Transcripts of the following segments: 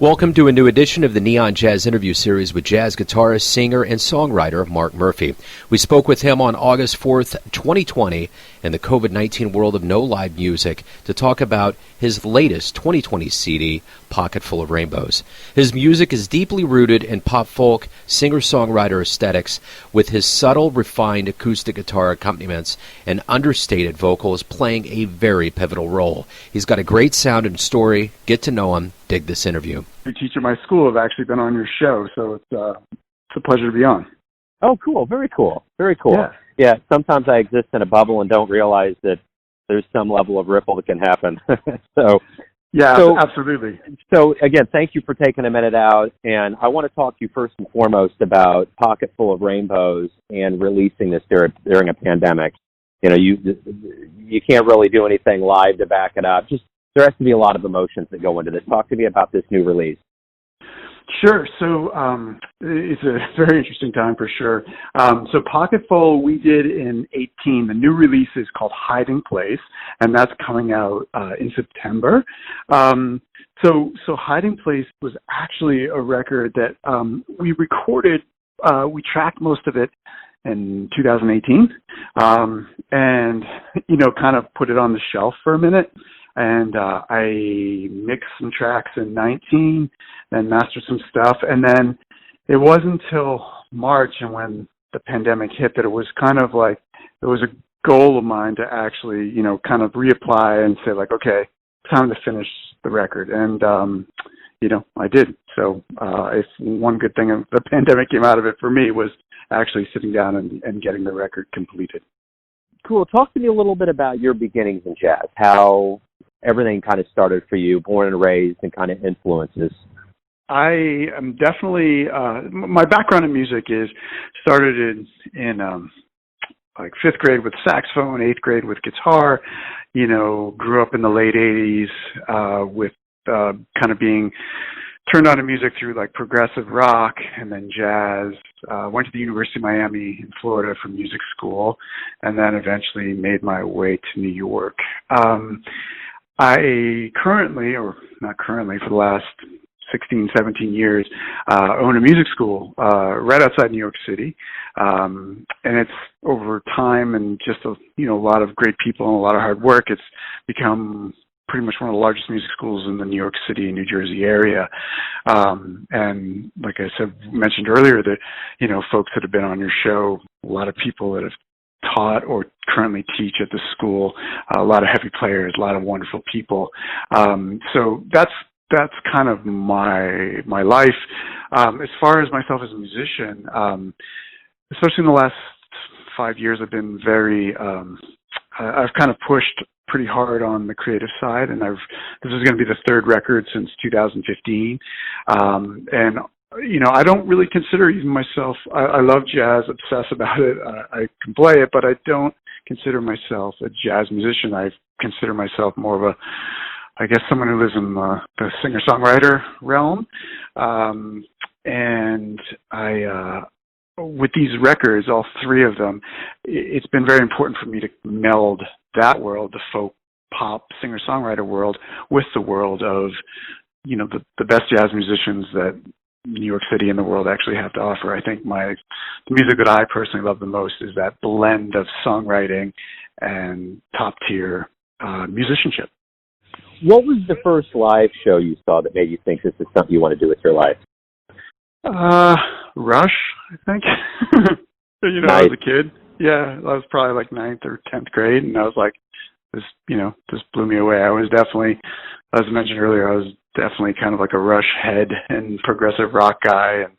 Welcome to a new edition of the Neon Jazz interview series with jazz guitarist, singer, and songwriter Mark Murphy. We spoke with him on August 4th, 2020, in the COVID-19 world of no live music to talk about his latest 2020 CD, Pocket Full of Rainbows. His music is deeply rooted in pop folk, singer-songwriter aesthetics, with his subtle, refined acoustic guitar accompaniments and understated vocals playing a very pivotal role. He's got a great sound and story. Get to know him. Dig this interview. The teacher at my school have actually been on your show, so it's a pleasure to be on. Oh, cool. Very cool. Very cool. Yeah. Sometimes I exist in a bubble and don't realize that there's some level of ripple that can happen. Absolutely. So, again, thank you for taking a minute out. And I want to talk to you first and foremost about Pocket Full of Rainbows and releasing this during a pandemic. You know, you can't really do anything live to back it up. There has to be a lot of emotions that go into this. Talk to me about this new release. Sure. So it's a very interesting time for sure. So Pocket Full we did in 2018. The new release is called Hiding Place, and that's coming out in September. So Hiding Place was actually a record that we recorded. We tracked most of it in 2018, and kind of put it on the shelf for a minute. And I mixed some tracks in 19 and mastered some stuff. And then it wasn't until March and when the pandemic hit that it was kind of like, it was a goal of mine to actually, kind of reapply and say like, okay, time to finish the record. And, I did. So it's one good thing the pandemic came out of it for me was actually sitting down and getting the record completed. Cool. Talk to me a little bit about your beginnings in jazz, how everything kind of started for you, born and raised, and kind of influences. I am definitely, my background in music started in like 5th grade with saxophone, 8th grade with guitar, grew up in the late 80s with kind of being turned on to music through like progressive rock and then jazz. Went to the University of Miami in Florida for music school, and then eventually made my way to New York. I currently, or not currently, for the last 16, 17 years, own a music school right outside New York City. And it's over time and just a lot of great people and a lot of hard work, it's become pretty much one of the largest music schools in the New York City and New Jersey area. And like I mentioned earlier, that, folks that have been on your show, a lot of people that have taught or currently teach at the school, a lot of heavy players, a lot of wonderful people. So that's kind of my life. As far as myself as a musician, especially in the last 5 years, I've been I've kind of pushed pretty hard on the creative side, and this is going to be the 3rd record since 2015. And I don't really consider even myself, I love jazz, obsess about it, I can play it, but I don't consider myself a jazz musician. I consider myself more of someone who lives in the singer-songwriter realm. And with these records, all 3 of them, it's been very important for me to meld that world, the folk pop singer-songwriter world, with the world of, the best jazz musicians that New York City and the world actually have to offer. I think the music that I personally love the most is that blend of songwriting and top-tier musicianship. What was the first live show you saw that made you think this is something you want to do with your life? Rush, I think. Nice. I was a kid. Yeah, I was probably like 9th or 10th grade, and I was like, this blew me away. I was definitely, as I mentioned earlier, I was definitely kind of like a Rush head and progressive rock guy. And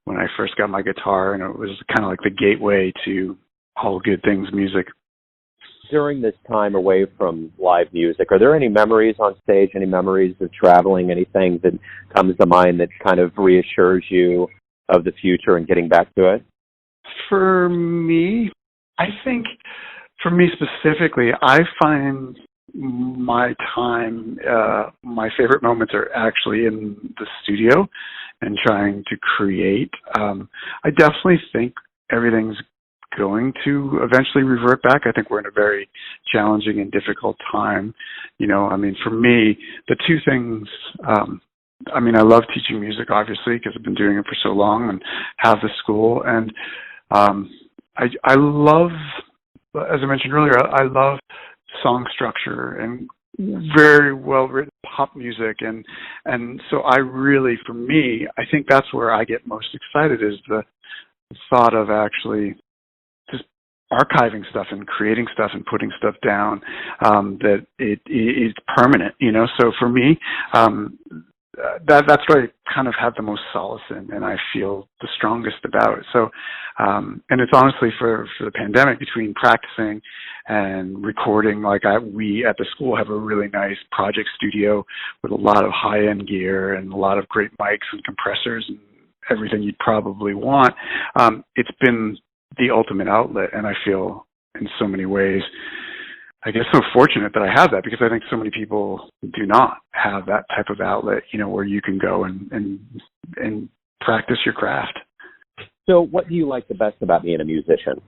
when I first got my guitar, and it was kind of like the gateway to all good things music. During this time away from live music, are there any memories on stage, any memories of traveling, anything that comes to mind that kind of reassures you of the future and getting back to it? For me, I think for me specifically, I find my time, my favorite moments are actually in the studio and trying to create. I definitely think everything's going to eventually revert back. I think we're in a very challenging and difficult time. For me, the 2 things I mean, I love teaching music, obviously, because I've been doing it for so long and have the school. And I love, as I mentioned earlier, I love song structure and very well written pop music, and so I really, for me, I think that's where I get most excited, is the thought of actually just archiving stuff and creating stuff and putting stuff down, that it's permanent, So for me, that's what I kind of have the most solace in, and I feel the strongest about it. So, and it's honestly for the pandemic, between practicing and recording, like we at the school have a really nice project studio with a lot of high-end gear and a lot of great mics and compressors and everything you'd probably want. It's been the ultimate outlet, and I feel in so many ways, I guess, so fortunate that I have that, because I think so many people do not have that type of outlet, where you can go and practice your craft. So what do you like the best about being a musician?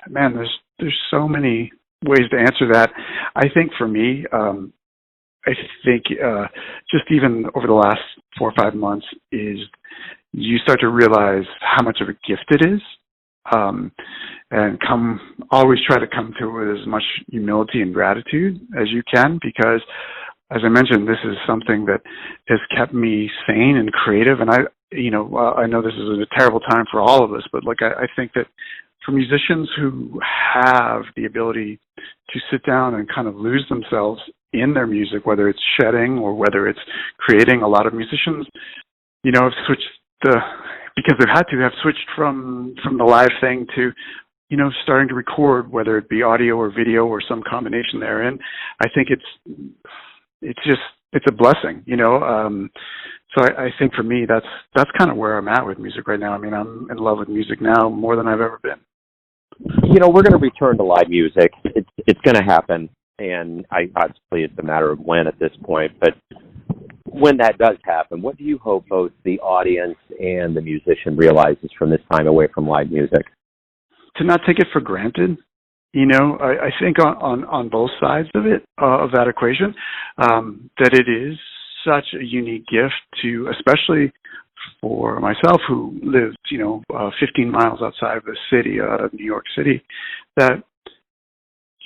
Man, there's so many ways to answer that. I think for me, I think just even over the last 4 or 5 months, is you start to realize how much of a gift it is. And always try to come to it with as much humility and gratitude as you can, because, as I mentioned, this is something that has kept me sane and creative. And I know this is a terrible time for all of us, but I think that for musicians who have the ability to sit down and kind of lose themselves in their music, whether it's shedding or whether it's creating, a lot of musicians, have switched because they've had to have switched from the live thing to, starting to record, whether it be audio or video or some combination therein. I think it's a blessing, So I think for me, that's kind of where I'm at with music right now. I mean, I'm in love with music now more than I've ever been. We're going to return to live music. It's going to happen, and obviously it's a matter of when at this point. But when that does happen, what do you hope both the audience and the musician realizes from this time away from live music? To not take it for granted. I think on both sides of it, of that equation, that it is such a unique gift to, especially for myself who lives, 15 miles outside of the city, New York City, that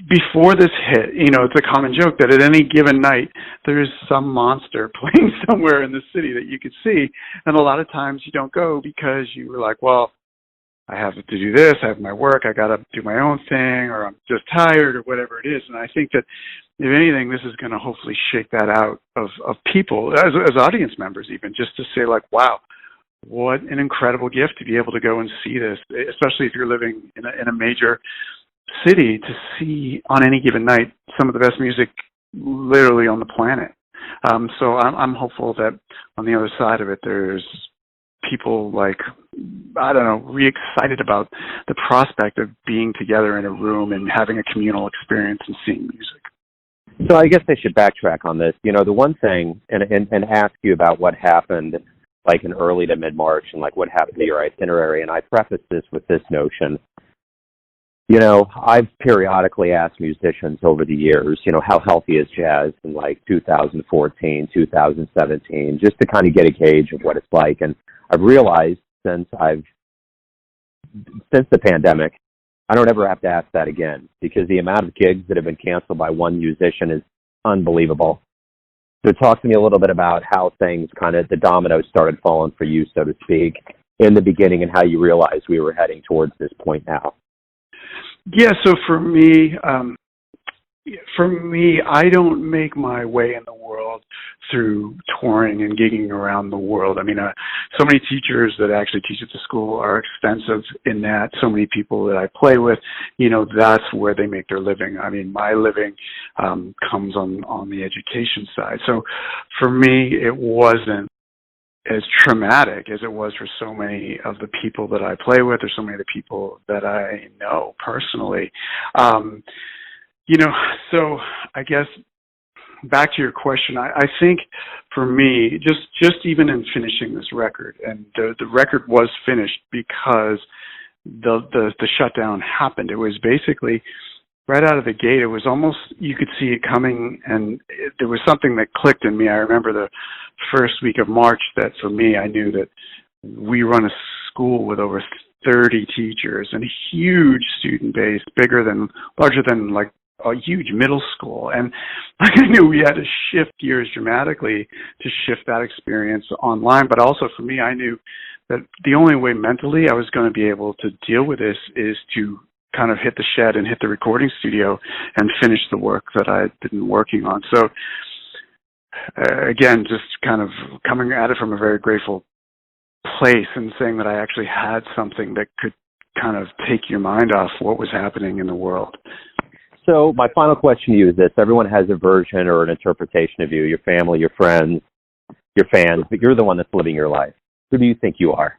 before this hit, it's a common joke that at any given night, there is some monster playing somewhere in the city that you could see. And a lot of times you don't go because you were like, well, I have to do this, I have my work, I got to do my own thing, or I'm just tired, or whatever it is. And I think that, if anything, this is going to hopefully shake that out of people, as audience members even, just to say, like, wow, what an incredible gift to be able to go and see this, especially if you're living in a major city, to see on any given night some of the best music literally on the planet. So I'm hopeful that on the other side of it, there's people really excited about the prospect of being together in a room and having a communal experience and seeing music. So I guess I should backtrack on this. The one thing, and ask you about what happened in early to mid-March and what happened to your itinerary. And I preface this with this notion. I've periodically asked musicians over the years, how healthy is jazz in 2014, 2017, just to kind of get a gauge of what it's like. And I've realized since the pandemic, I don't ever have to ask that again, because the amount of gigs that have been canceled by one musician is unbelievable. So talk to me a little bit about how things the dominoes started falling for you, so to speak, in the beginning, and how you realized we were heading towards this point now. Yeah, so for me, I don't make my way in the world through touring and gigging around the world. I mean, so many teachers that actually teach at the school are extensive in that. So many people that I play with, that's where they make their living. I mean, my living comes on the education side. So for me, it wasn't as traumatic as it was for so many of the people that I play with, or so many of the people that I know personally. So I guess back to your question, I think for me, just even in finishing this record, and the record was finished because the shutdown happened. It was basically right out of the gate, it was almost, you could see it coming, and there was something that clicked in me. I remember the first week of March that for me, I knew that we run a school with over 30 teachers and a huge student base, larger than like a huge middle school. And I knew we had to shift gears dramatically to shift that experience online. But also for me, I knew that the only way mentally I was going to be able to deal with this is to kind of hit the shed and hit the recording studio and finish the work that I'd been working on. So again, just kind of coming at it from a very grateful place and saying that I actually had something that could kind of take your mind off what was happening in the world. So my final question to you is this. Everyone has a version or an interpretation of you, your family, your friends, your fans, but you're the one that's living your life. Who do you think you are?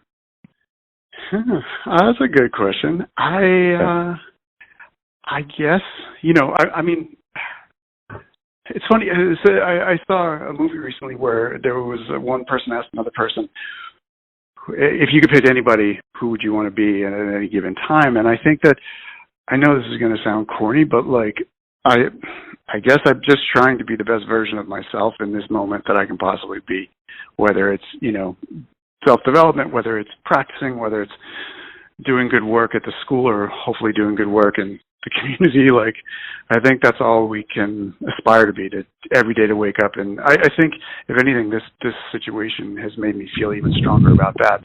That's a good question. I guess, I mean, it's funny. I saw a movie recently where there was one person asked another person, if you could pick anybody, who would you want to be at any given time? And I think that, I know this is going to sound corny, but like, I guess I'm just trying to be the best version of myself in this moment that I can possibly be, whether it's, self-development, whether it's practicing, whether it's doing good work at the school or hopefully doing good work in the community. Like, I think that's all we can aspire to be, to every day to wake up. And I think, if anything, this situation has made me feel even stronger about that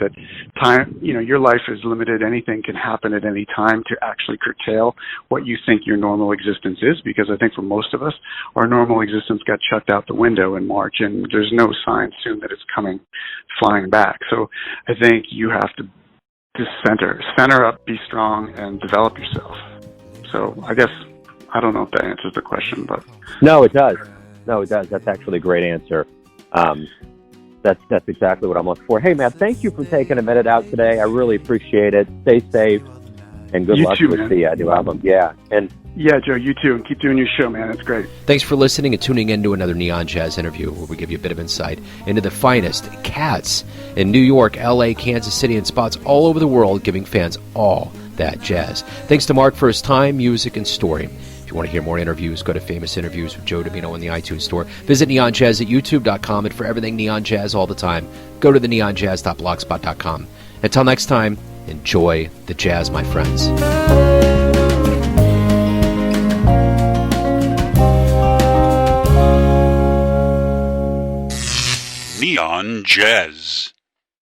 time, your life is limited. Anything can happen at any time to actually curtail what you think your normal existence is, because I think for most of us, our normal existence got chucked out the window in March, and there's no sign soon that it's coming flying back. So I think you have to just center up, be strong, and develop yourself. So I guess, I don't know if that answers the question, but. No, it does. That's actually a great answer. That's exactly what I'm looking for. Hey, man, thank you for taking a minute out today. I really appreciate it. Stay safe, and good luck with the new album. Yeah. Yeah, Joe, you too. And keep doing your show, man. It's great. Thanks for listening and tuning in to another Neon Jazz interview, where we give you a bit of insight into the finest cats in New York, LA, Kansas City, and spots all over the world, giving fans all that jazz. Thanks to Mark for his time, music, and story. If you want to hear more interviews, go to Famous Interviews with Joe Domino in the iTunes Store. Visit neonjazz at youtube.com, and for everything Neon Jazz all the time, go to the neonjazz.blogspot.com. Until next time, enjoy the jazz, my friends. Neon Jazz.